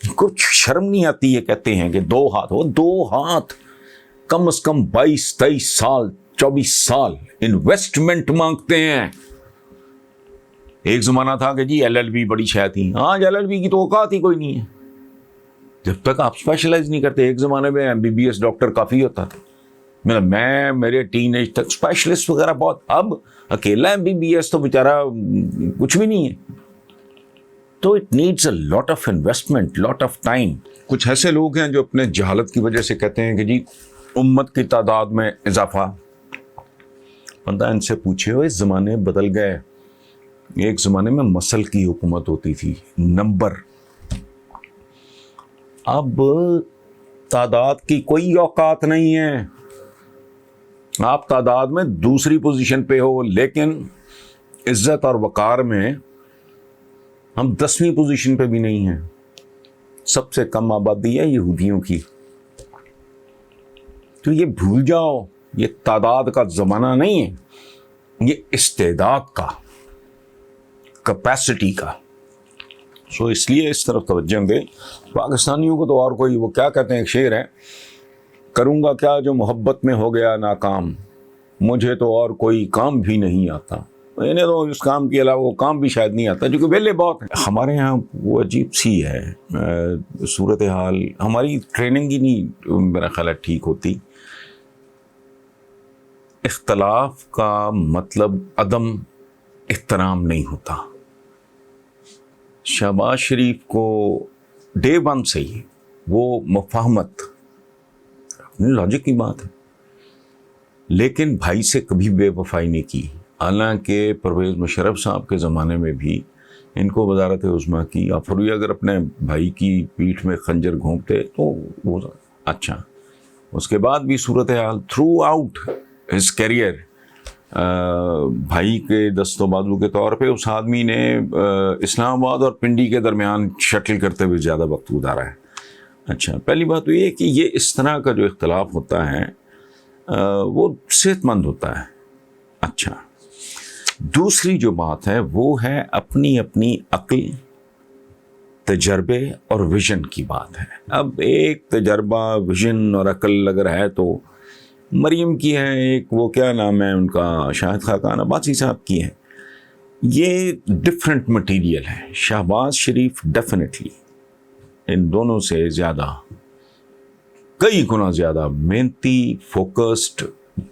کچھ شرم نہیں آتی ہے، کہتے ہیں کہ 2 ہاتھ، وہ 2 ہاتھ کم از کم 22-23 سال 24 سال انویسٹمنٹ مانگتے ہیں. ایک زمانہ تھا کہ جی LLB بڑی شے تھی، آج LLB کی تو اوقات ہی کوئی نہیں ہے جب تک آپ اسپیشلائز نہیں کرتے. ایک زمانے میں MBBS ڈاکٹر کافی ہوتا تھا، میں میرے ٹین ایج تک اسپیشلسٹ وغیرہ بہت. اب اکیلا MBBS تو بیچارہ کچھ بھی نہیں ہے. تو it needs a lot of investment, lot of time. کچھ ایسے لوگ ہیں جو اپنے جہالت کی وجہ سے کہتے ہیں کہ جی امت کی تعداد میں اضافہ. بندہ ان سے پوچھے ہو، اس زمانے بدل گئے. ایک زمانے میں مسل کی حکومت ہوتی تھی، نمبر. اب تعداد کی کوئی اوقات نہیں ہے. آپ تعداد میں دوسری پوزیشن پہ ہو، لیکن عزت اور وقار میں ہم 10ویں پوزیشن پہ بھی نہیں ہیں. سب سے کم آبادی ہے یہودیوں کی. تو یہ بھول جاؤ، یہ تعداد کا زمانہ نہیں ہے، یہ استعداد کا، کیپیسٹی کا. سو اس لیے اس طرف توجہ دیں. پاکستانیوں کو تو اور کوئی، وہ کیا کہتے ہیں، ایک شعر ہے، کروں گا کیا جو محبت میں ہو گیا ناکام، مجھے تو اور کوئی کام بھی نہیں آتا. انہیں تو اس کام کے علاوہ وہ کام بھی شاید نہیں آتا، کیونکہ ویلے بہت ہیں. ہمارے ہاں وہ عجیب سی ہے صورتحال. ہماری ٹریننگ ہی نہیں میرا خیال ہے ٹھیک ہوتی. اختلاف کا مطلب عدم احترام نہیں ہوتا. شہباز شریف کو ڈے 1 سے ہی وہ مفاہمت، لاجک کی بات ہے، لیکن بھائی سے کبھی بے وفائی نہیں کی. حالانکہ پرویز مشرف صاحب کے زمانے میں بھی ان کو وزارت عظمیٰ کی، آپ پھر اگر اپنے بھائی کی پیٹھ میں خنجر گھونپتے تو وہ اچھا. اس کے بعد بھی صورتحال تھرو آؤٹ ہز کیریئر بھائی کے دست و بازو کے طور پہ اس آدمی نے اسلام آباد اور پنڈی کے درمیان شٹل کرتے ہوئے زیادہ وقت گزارا ہے. اچھا، پہلی بات تو یہ کہ یہ اس طرح کا جو اختلاف ہوتا ہے وہ صحت مند ہوتا ہے. اچھا، دوسری جو بات ہے وہ ہے اپنی اپنی عقل، تجربے اور ویژن کی بات ہے. اب ایک تجربہ، ویژن اور عقل اگر ہے تو مریم کی ہے، ایک وہ کیا نام ہے ان کا، شاہد خاقان عباسی صاحب کی ہے. یہ ڈفرینٹ مٹیریل ہے. شہباز شریف ڈیفینیٹلی ان دونوں سے زیادہ، کئی گنا زیادہ محنتی، فوکسڈ،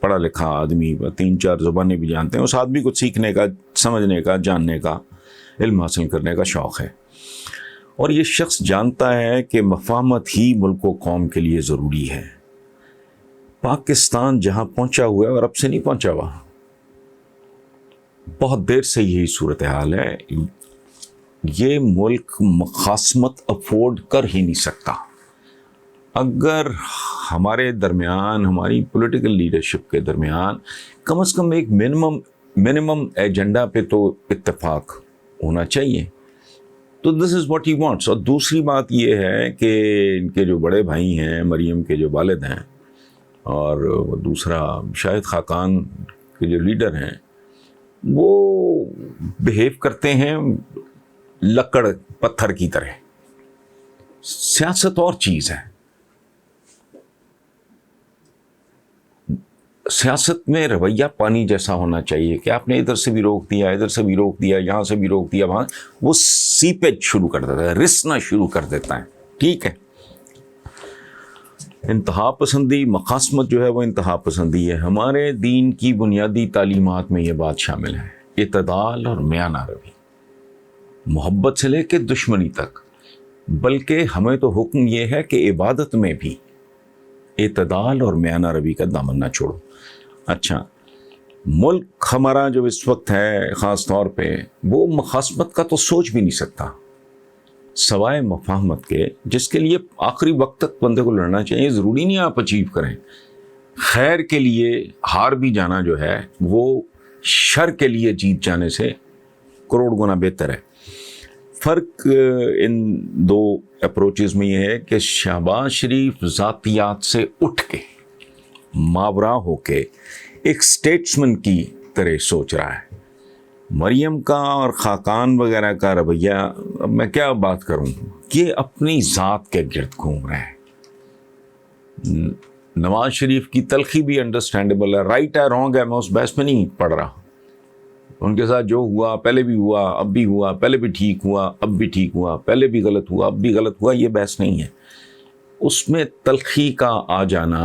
پڑھا لکھا آدمی، 3-4 زبانیں بھی جانتے ہیں. اس آدمی کو سیکھنے کا، سمجھنے کا، جاننے کا، علم حاصل کرنے کا شوق ہے. اور یہ شخص جانتا ہے کہ مفاہمت ہی ملک و قوم کے لیے ضروری ہے. پاکستان جہاں پہنچا ہوا ہے اور اب سے نہیں پہنچا ہوا، بہت دیر سے یہی صورتحال ہے. یہ ملک مخاصمت افورڈ کر ہی نہیں سکتا. اگر ہمارے درمیان، ہماری پولیٹیکل لیڈرشپ کے درمیان کم از کم ایک منیمم ایجنڈا پہ تو اتفاق ہونا چاہیے. تو دس از واٹ ہی وانٹس. اور دوسری بات یہ ہے کہ ان کے جو بڑے بھائی ہیں، مریم کے جو والد ہیں، اور دوسرا شاہد خاقان کے جو لیڈر ہیں، وہ بہیو کرتے ہیں لکڑ پتھر کی طرح. سیاست اور چیز ہے. سیاست میں رویہ پانی جیسا ہونا چاہیے کہ آپ نے ادھر سے بھی روک دیا، ادھر سے بھی روک دیا، یہاں سے بھی روک دیا، وہاں وہ سیپیج شروع کر دیتا ہے، رسنا شروع کر دیتا ہے. ٹھیک ہے، انتہا پسندی، مخاصمت جو ہے وہ انتہا پسندی ہے. ہمارے دین کی بنیادی تعلیمات میں یہ بات شامل ہے، اعتدال اور میانہ روی، محبت سے لے کے دشمنی تک. بلکہ ہمیں تو حکم یہ ہے کہ عبادت میں بھی اعتدال اور میانہ روی کا دامن نہ چھوڑو. اچھا، ملک ہمارا جو اس وقت ہے خاص طور پہ، وہ مخاصمت کا تو سوچ بھی نہیں سکتا سوائے مفاہمت کے، جس کے لیے آخری وقت تک بندے کو لڑنا چاہیے. ضروری نہیں آپ اچیو کریں. خیر کے لیے ہار بھی جانا جو ہے وہ شر کے لیے جیت جانے سے کروڑ گنا بہتر ہے. فرق ان دو اپروچز میں یہ ہے کہ شہباز شریف ذاتیات سے اٹھ کے، ماورا ہو کے ایک اسٹیٹسمن کی طرح سوچ رہا ہے. مریم کا اور خاقان وغیرہ کا رویہ، اب میں کیا بات کروں، یہ اپنی ذات کے گرد گھوم رہے ہیں. نواز شریف کی تلخی بھی انڈرسٹینڈیبل ہے. رائٹ ہے رانگ ہے میں اس بحث میں نہیں پڑھ رہا. ان کے ساتھ جو ہوا پہلے بھی ہوا اب بھی ہوا, پہلے بھی ٹھیک ہوا اب بھی ٹھیک ہوا, پہلے بھی غلط ہوا اب بھی غلط ہوا, یہ بحث نہیں ہے. اس میں تلخی کا آ جانا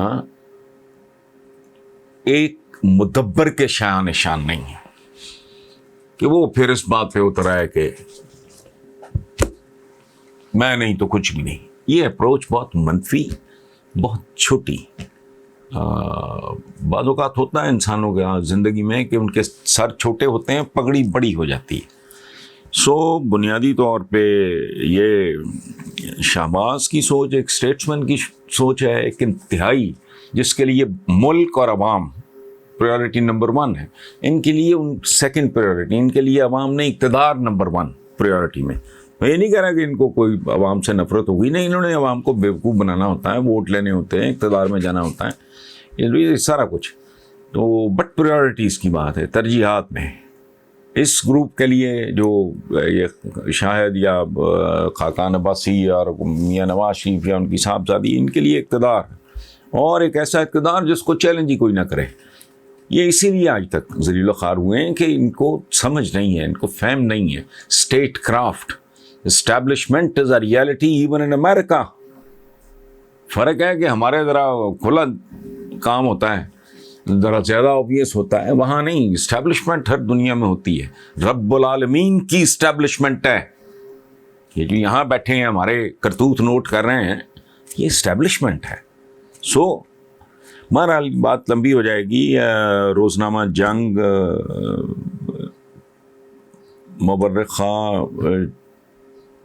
ایک مدبر کے شایان نشان نہیں ہے کہ وہ پھر اس بات پہ اتر آئے کہ میں نہیں تو کچھ بھی نہیں. یہ اپروچ بہت منفی, بہت چھوٹی. بعض اوقات ہوتا ہے انسانوں کے زندگی میں کہ ان کے سر چھوٹے ہوتے ہیں, پگڑی بڑی ہو جاتی ہے. بنیادی طور پہ یہ شہباز کی سوچ ایک اسٹیٹسمین کی سوچ ہے, ایک انتہائی, جس کے لیے ملک اور عوام پریورٹی نمبر 1 ہے. ان کے لیے سیکنڈ پریورٹی, ان کے لیے عوام نے اقتدار نمبر 1 پریورٹی میں. میں یہ نہیں کہہ رہا کہ ان کو کوئی عوام سے نفرت ہوگی, نہیں, انہوں نے عوام کو بیوقوف بنانا ہوتا ہے, ووٹ لینے ہوتے ہیں, اقتدار میں جانا ہوتا ہے, یہ سارا کچھ. تو بٹ پریورٹیز کی بات ہے, ترجیحات میں. اس گروپ کے لیے جو یہ شاہد یا خاقان عباسی اور میاں نواز شریف یا ان کی صاحبزادی, ان کے لیے اقتدار, اور ایک ایسا اقتدار جس کو چیلنج ہی کوئی نہ کرے. یہ اسی لیے آج تک ذلیل و خوار ہوئے ہیں کہ ان کو سمجھ نہیں ہے, ان کو فہم نہیں ہے. State craft establishment is a reality even in America. فرق ہے کہ ہمارے ذرا کھلا کام ہوتا ہے, ذرا زیادہ آبویس ہوتا ہے, وہاں نہیں. اسٹیبلشمنٹ ہر دنیا میں ہوتی ہے, رب العالمین کی اسٹیبلشمنٹ ہے. یہ جو یہاں بیٹھے ہیں ہمارے کرتوت نوٹ کر رہے ہیں, یہ اسٹیبلشمنٹ ہے. بہرحال بات لمبی ہو جائے گی. روزنامہ جنگ مورخہ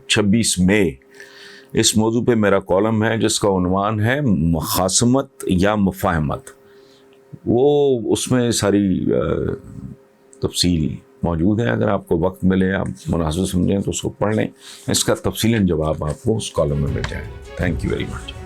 26 مئی اس موضوع پہ میرا کالم ہے جس کا عنوان ہے مخاصمت یا مفاہمت. وہ اس میں ساری تفصیل موجود ہے. اگر آپ کو وقت ملے, آپ مناسب سمجھیں تو اس کو پڑھ لیں. اس کا تفصیلاً جواب آپ کو اس کالم میں مل جائے. Thank you very much.